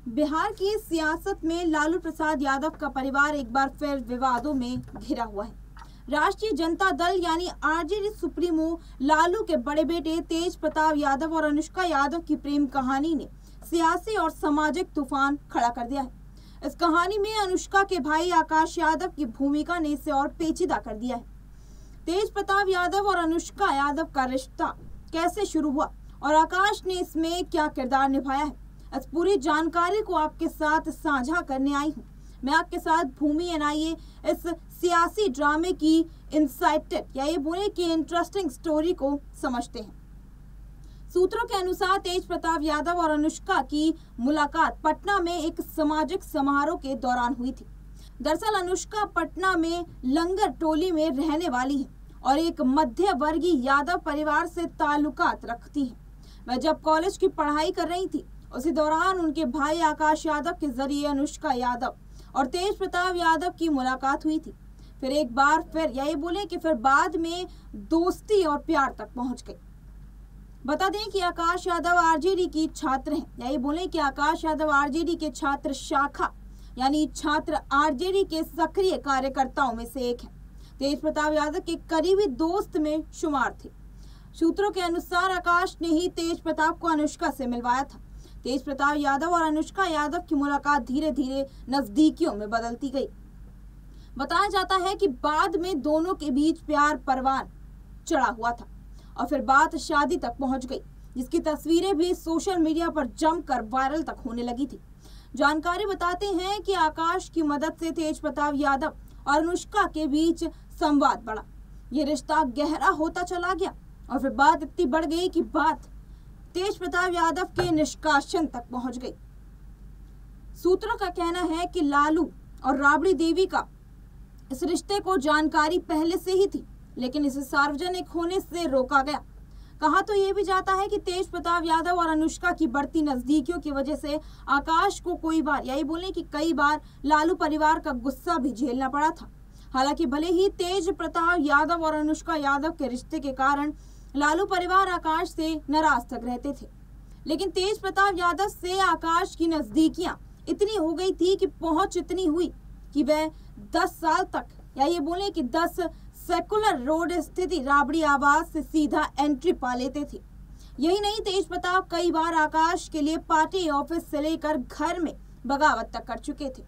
बिहार की सियासत में लालू प्रसाद यादव का परिवार एक बार फिर विवादों में घिरा हुआ है। राष्ट्रीय जनता दल यानी आरजेडी सुप्रीमो लालू के बड़े बेटे तेज प्रताप यादव और अनुष्का यादव की प्रेम कहानी ने सियासी और सामाजिक तूफान खड़ा कर दिया है। इस कहानी में अनुष्का के भाई आकाश यादव की भूमिका ने इसे और पेचीदा कर दिया है। तेज प्रताप यादव और अनुष्का यादव का रिश्ता कैसे शुरू हुआ और आकाश ने इसमें क्या किरदार निभाया है, इस पूरी जानकारी को आपके साथ साझा करने आई हूँ। मैं आपके साथ भूमि एनआईए इस सियासी ड्रामे की इंसाइटेड या ये बोले कि इंटरेस्टिंग स्टोरी को समझते हैं। सूत्रों के अनुसार तेज प्रताप यादव और अनुष्का की मुलाकात पटना में एक सामाजिक समारोह के दौरान हुई थी। दरअसल अनुष्का पटना में लंगर टोली में रहने वाली है और एक मध्य वर्गीय यादव परिवार से ताल्लुकात रखती है। वह जब कॉलेज की पढ़ाई कर रही थी उसी दौरान उनके भाई आकाश यादव के जरिए अनुष्का यादव और तेज प्रताप यादव की मुलाकात हुई थी। फिर एक बार फिर यही बोले कि फिर बाद में दोस्ती और प्यार तक पहुंच गई। बता दें कि आकाश यादव आरजेडी की छात्र हैं। यही बोले कि आकाश यादव आरजेडी के छात्र शाखा यानी छात्र आरजेडी के सक्रिय कार्यकर्ताओं में से एक है। तेज प्रताप यादव के करीबी दोस्त में शुमार थे। सूत्रों के अनुसार आकाश ने ही तेज प्रताप को अनुष्का से मिलवाया था। तेज प्रताप यादव और अनुष्का यादव की मुलाकात धीरे धीरे नजदीकियों में बदलती गई। बताया जाता है कि बाद में दोनों के बीच प्यार परवान चढ़ा हुआ था और फिर बात शादी तक पहुंच गई, जिसकी तस्वीरें भी सोशल मीडिया पर जमकर वायरल तक होने लगी थी। जानकारी बताते हैं कि आकाश की मदद से तेज प्रताप यादव और अनुष्का के बीच संवाद बढ़ा। ये रिश्ता गहरा होता चला गया और फिर बात इतनी बढ़ गई कि बात तेज प्रताप यादव के निष्कासन तक पहुंच गई। सूत्रों का कहना है कि लालू और राबड़ी देवी का इस रिश्ते को जानकारी पहले से ही थी, लेकिन इसे सार्वजनिक होने से रोका गया। कहा तो ये भी जाता है कि तेज प्रताप यादव और अनुष्का की बढ़ती नजदीकियों की वजह से आकाश को कई बार लालू परिवार का गुस्सा भी झेलना पड़ा था। हालांकि भले ही तेज प्रताप यादव और अनुष्का यादव के रिश्ते के कारण लालू परिवार आकाश से नाराज तक रहते थे, लेकिन तेज प्रताप यादव से आकाश की नजदीकियां इतनी हो गई थी कि पहुंच इतनी हुई कि वह 10 साल तक या ये बोले कि 10 सेकुलर रोड स्थित राबड़ी आवास से सीधा एंट्री पा लेते थे। यही नहीं, तेज प्रताप कई बार आकाश के लिए पार्टी ऑफिस से लेकर घर में बगावत तक कर चुके थे।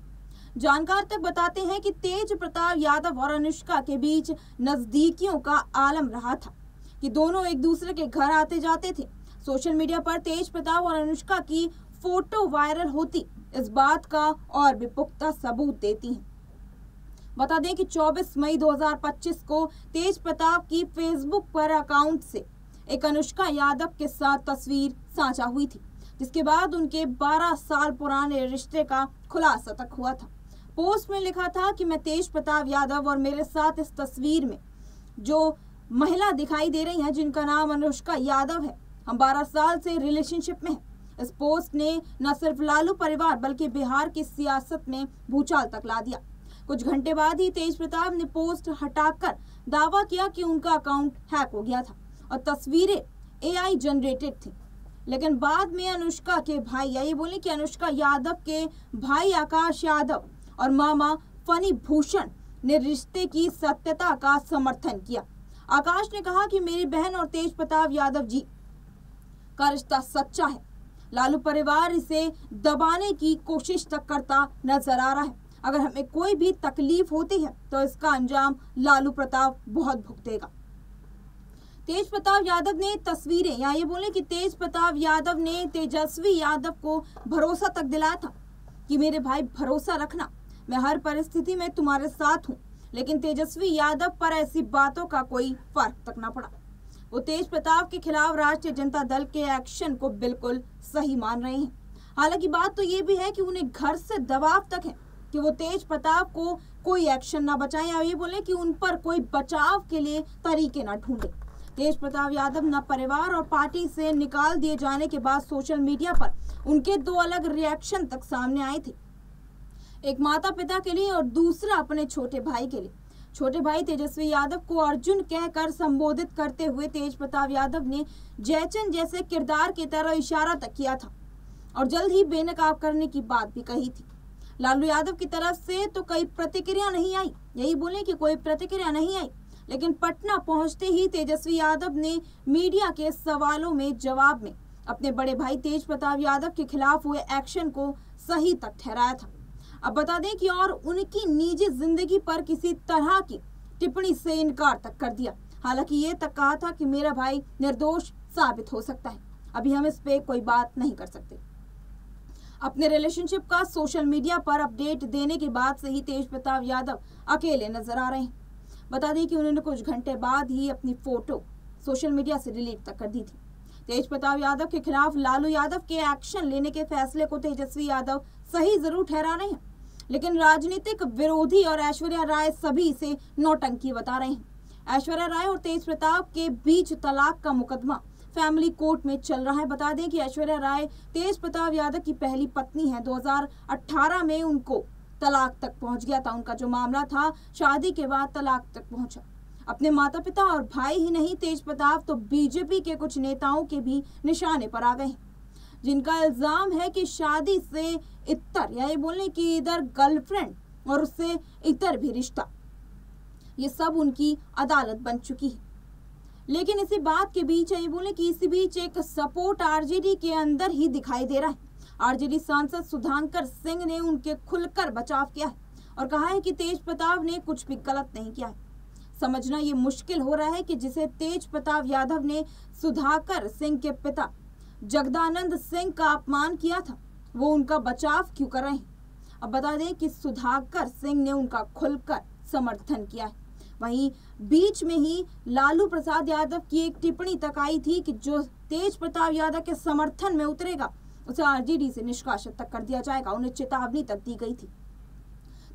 जानकार तक बताते हैं कि तेज प्रताप यादव और अनुष्का के बीच नजदीकियों का आलम रहा था कि दोनों एक दूसरे के घर आते जाते थे। सोशल मीडिया पर तेज प्रताप और अनुष्का की फोटो वायरल होती इस बात का और भी पुख्ता सबूत देती हैं। बता दें कि 24 मई 2025 को तेज प्रताप की फेसबुक पर अकाउंट से एक अनुष्का यादव के साथ तस्वीर साझा हुई थी, जिसके बाद उनके 12 साल पुराने रिश्ते का खुलासा तक हुआ था। पोस्ट में लिखा था कि मैं तेज प्रताप यादव और मेरे साथ इस तस्वीर में जो महिला दिखाई दे रही है जिनका नाम अनुष्का यादव है, हम 12 साल से रिलेशनशिप में हैं। इस पोस्ट ने न सिर्फ लालू परिवार बल्कि बिहार की सियासत में भूचाल तक ला दिया। कुछ घंटे बाद ही तेज प्रताप ने पोस्ट हटाकर दावा किया कि उनका अकाउंट हैक हो गया था और तस्वीरें एआई जनरेटेड थी। लेकिन बाद में अनुष्का के भाई या ये बोले कि अनुष्का यादव के भाई आकाश यादव और मामा फनी भूषण ने रिश्ते की सत्यता का समर्थन किया। आकाश ने कहा कि मेरी बहन और तेज प्रताप यादव जी का रिश्ता सच्चा है। लालू परिवार इसे दबाने की कोशिश तक करता नजर आ रहा है। अगर हमें कोई भी तकलीफ होती है तो इसका अंजाम लालू प्रताप बहुत भुगतेगा। तेज प्रताप यादव ने तस्वीरें या ये बोले कि तेज प्रताप यादव ने तेजस्वी यादव को भरोसा तक दिलाया था कि मेरे भाई भरोसा रखना, मैं हर परिस्थिति में तुम्हारे साथ हूँ। लेकिन तेजस्वी यादव पर ऐसी बातों का कोई फर्क तक न पड़ा। वो तेज प्रताप के खिलाफ राष्ट्रीय जनता दल के एक्शन को बिल्कुल सही मान रहे हैं। हालांकि बात तो ये भी है कि उन्हें घर से दबाव तक है कि वो तेज प्रताप को कोई एक्शन ना बचाएं या ये बोले कि उन पर कोई बचाव के लिए तरीके ना ढूंढे। तेज प्रताप यादव न परिवार और पार्टी से निकाल दिए जाने के बाद सोशल मीडिया पर उनके 2 अलग रिएक्शन तक सामने आए थे, एक माता पिता के लिए और दूसरा अपने छोटे भाई के लिए। छोटे भाई तेजस्वी यादव को अर्जुन कहकर संबोधित करते हुए तेज प्रताप यादव ने जयचंद जैसे किरदार की तरह इशारा तक किया था। और जल्द ही बेनकाब करने की बात भी कही थी। लालू यादव की तरफ से तो कोई प्रतिक्रिया नहीं आई, यही बोले कि कोई प्रतिक्रिया नहीं आई, लेकिन पटना पहुंचते ही तेजस्वी यादव ने मीडिया के सवालों में जवाब में अपने बड़े भाई तेज प्रताप यादव के खिलाफ हुए एक्शन को सही तक ठहराया था। अब बता दें कि और उनकी निजी जिंदगी पर किसी तरह की टिप्पणी से इनकार तक कर दिया। हालांकि ये तक कहा था कि मेरा भाई निर्दोष साबित हो सकता है, अभी हम इस पे कोई बात नहीं कर सकते। अपने रिलेशनशिप का सोशल मीडिया पर अपडेट देने के बाद से ही तेज प्रताप यादव अकेले नजर आ रहे हैं। बता दें कि उन्होंने कुछ घंटे बाद ही अपनी फोटो सोशल मीडिया से डिलीट तक कर दी थी। तेज प्रताप यादव के खिलाफ लालू यादव के एक्शन लेने के फैसले को तेजस्वी यादव सही जरूर ठहरा रहे हैं, लेकिन राजनीतिक विरोधी और ऐश्वर्या राय सभी इसे नौटंकी बता रहे हैं। ऐश्वर्या राय और तेज प्रताप के बीच तलाक का मुकदमा फैमिली कोर्ट में चल रहा है। बता दें कि ऐश्वर्या राय तेज प्रताप यादव की पहली पत्नी है। 2018 में उनको तलाक तक पहुंच गया था। उनका जो मामला था शादी के बाद तलाक तक पहुंचा। अपने माता पिता और भाई ही नहीं, तेज प्रताप तो बीजेपी के कुछ नेताओं के भी निशाने पर आ गए हैं, जिनका इल्जाम है कि शादी से इतर, यानी बोलने की इधर गर्लफ्रेंड और उससे इतर भी रिश्ता, ये सब उनकी अदालत बन चुकी है। लेकिन इसी बात के बीच ये बोले कि इसी बीच एक सपोर्ट आरजेडी के अंदर ही दिखाई दे रहा है। आरजेडी सांसद सुधाकर सिंह ने उनके खुलकर बचाव किया है और कहा है कि तेज प्रताप ने कुछ भी गलत नहीं किया है। समझना ये मुश्किल हो रहा है कि जिसे तेज प्रताप यादव ने सुधाकर सिंह के पिता जगदानंद सिंह का अपमान किया था, वो उनका बचाव क्यों कर रहे हैं। अब बता दें कि सुधाकर सिंह ने उनका खुलकर समर्थन किया है। वहीं बीच में ही लालू प्रसाद यादव की एक टिप्पणी तक आई थी कि जो तेज प्रताप यादव के समर्थन में उतरेगा उसे आरजेडी से निष्कासित तक कर दिया जाएगा। उन्हें चेतावनी तक दी गई थी।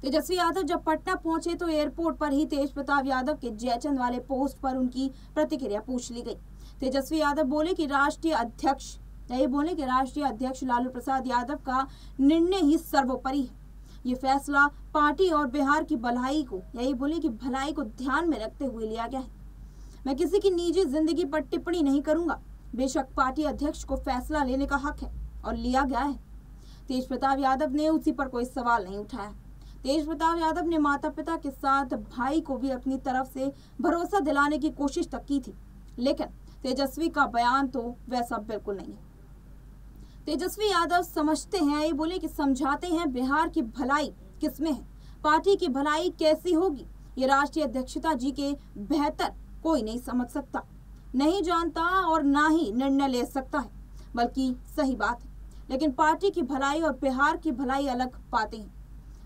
तेजस्वी यादव जब पटना पहुंचे तो एयरपोर्ट पर ही तेज प्रताप यादव के जयचंद वाले पोस्ट पर उनकी प्रतिक्रिया पूछ ली गई। तेजस्वी यादव बोले कि राष्ट्रीय अध्यक्ष लालू प्रसाद यादव का निर्णय ही सर्वोपरि है। ये फैसला पार्टी और बिहार की भलाई को ध्यान में रखते हुए लिया गया है। मैं किसी की निजी जिंदगी पर टिप्पणी नहीं करूंगा। बेशक पार्टी अध्यक्ष को फैसला लेने का हक है और लिया गया है। तेज प्रताप यादव ने उसी पर कोई सवाल नहीं उठाया। तेज प्रताप यादव ने माता पिता के साथ भाई को भी अपनी तरफ से भरोसा दिलाने की कोशिश तक की थी, लेकिन तेजस्वी का बयान तो वैसा बिल्कुल नहीं है। तेजस्वी यादव समझते हैं, ये बोले कि समझाते हैं बिहार की भलाई किसमें है, पार्टी की भलाई कैसी होगी, ये राष्ट्रीय अध्यक्षता जी के बेहतर कोई नहीं समझ सकता, नहीं जानता और ना ही निर्णय ले सकता है, बल्कि सही बात है। लेकिन पार्टी की भलाई और बिहार की भलाई अलग बातें हैं।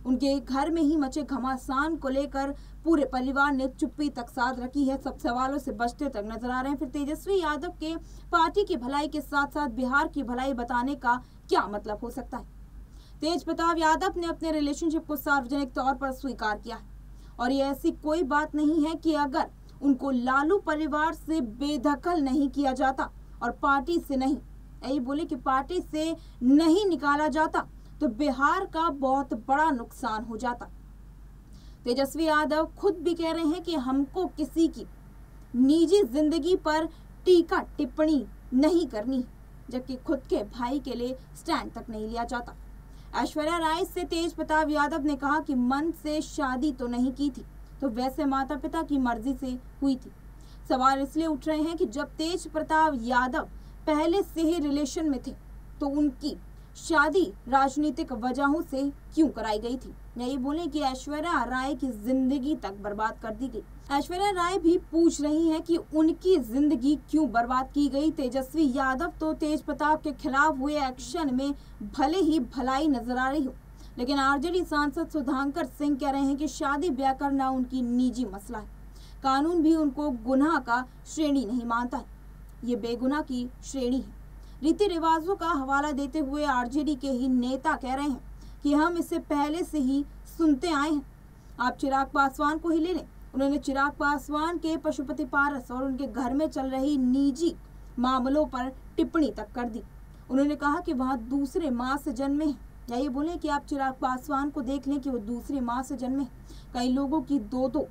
उनके घर में ही मचे घमासान को लेकर पूरे परिवार ने चुप्पी तक साध रखी है। सब सवालों से बचते तक नजर आ रहे हैं। फिर तेजस्वी यादव के पार्टी की भलाई के साथ साथ बिहार की भलाई बताने का क्या मतलब हो सकता है। तेज प्रताप यादव ने अपने रिलेशनशिप को सार्वजनिक तौर पर स्वीकार किया है और ये ऐसी कोई बात नहीं है कि अगर उनको लालू परिवार से बेदखल नहीं किया जाता और पार्टी से नहीं, यही बोले कि पार्टी से नहीं निकाला जाता तो बिहार का बहुत बड़ा नुकसान हो जाता। तेजस्वी यादव खुद भी कह रहे हैं कि हमको किसी की निजी जिंदगी पर टीका टिप्पणी नहीं करनी, जबकि खुद के भाई के लिए स्टैंड तक नहीं लिया जाता। ऐश्वर्या राय से तेज प्रताप यादव ने कहा कि मन से शादी तो नहीं की थी, तो वैसे माता पिता की मर्जी से हुई थी। सवाल इसलिए उठ रहे हैं कि जब तेज प्रताप यादव पहले से ही रिलेशन में थे तो उनकी शादी राजनीतिक वजहों से क्यों कराई गई थी। यही बोले कि ऐश्वर्या राय की जिंदगी तक बर्बाद कर दी गई। ऐश्वर्या राय भी पूछ रही हैं कि उनकी जिंदगी क्यों बर्बाद की गई। तेजस्वी यादव तो तेज प्रताप के खिलाफ हुए एक्शन में भले ही भलाई नजर आ रही हो, लेकिन आरजेडी सांसद सुधाकर सिंह कह रहे हैं कि शादी ब्याह करना उनकी निजी मसला है। कानून भी उनको गुनाह का श्रेणी नहीं मानता है, ये बेगुनाह की श्रेणी है। रीति रिवाजों का हवाला देते हुए आरजेडी के ही नेता कह रहे हैं कि हम इसे पहले से ही सुनते आए हैं। आप चिराग पासवान को ही ले लें। उन्होंने चिराग पासवान के पशुपति पारस और उनके घर में चल रही निजी मामलों पर टिप्पणी तक कर दी। उन्होंने कहा कि वहाँ दूसरे माँ से जन्मे हैं। या ये बोले कि आप चिराग पासवान को देख लें कि वो दूसरी माँ से जन्मे हैं। कई लोगों की 2-2,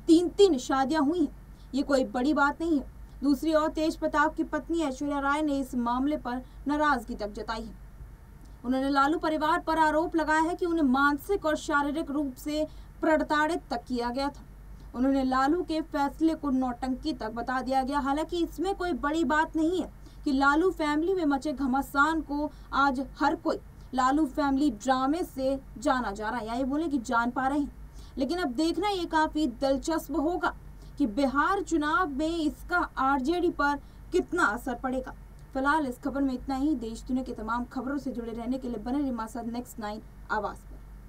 3-3 शादियां हुई हैं, ये कोई बड़ी बात नहीं है। दूसरी ओर तेज प्रताप की पत्नी ऐश्वर्या राय ने इस मामले पर नाराजगी तक जताई है। उन्होंने लालू परिवार पर आरोप लगाया है कि उन्हें मानसिक और शारीरिक रूप से प्रताड़ित तक किया गया था। उन्होंने लालू के फैसले को नौटंकी तक बता दिया गया। हालांकि इसमें कोई बड़ी बात नहीं है कि लालू फैमिली में मचे घमासान को आज हर कोई लालू फैमिली ड्रामे से जाना जा रहा है, या ये बोले कि जान पा रहे हैं। लेकिन अब देखना ये काफी दिलचस्प होगा कि बिहार चुनाव में इसका आरजेडी पर कितना असर पड़ेगा। फिलहाल इस खबर में इतना ही। देश दुनिया की तमाम खबरों से जुड़े रहने के लिए बने रहिए हमारे साथ नेक्स्ट 9 आवाज पर।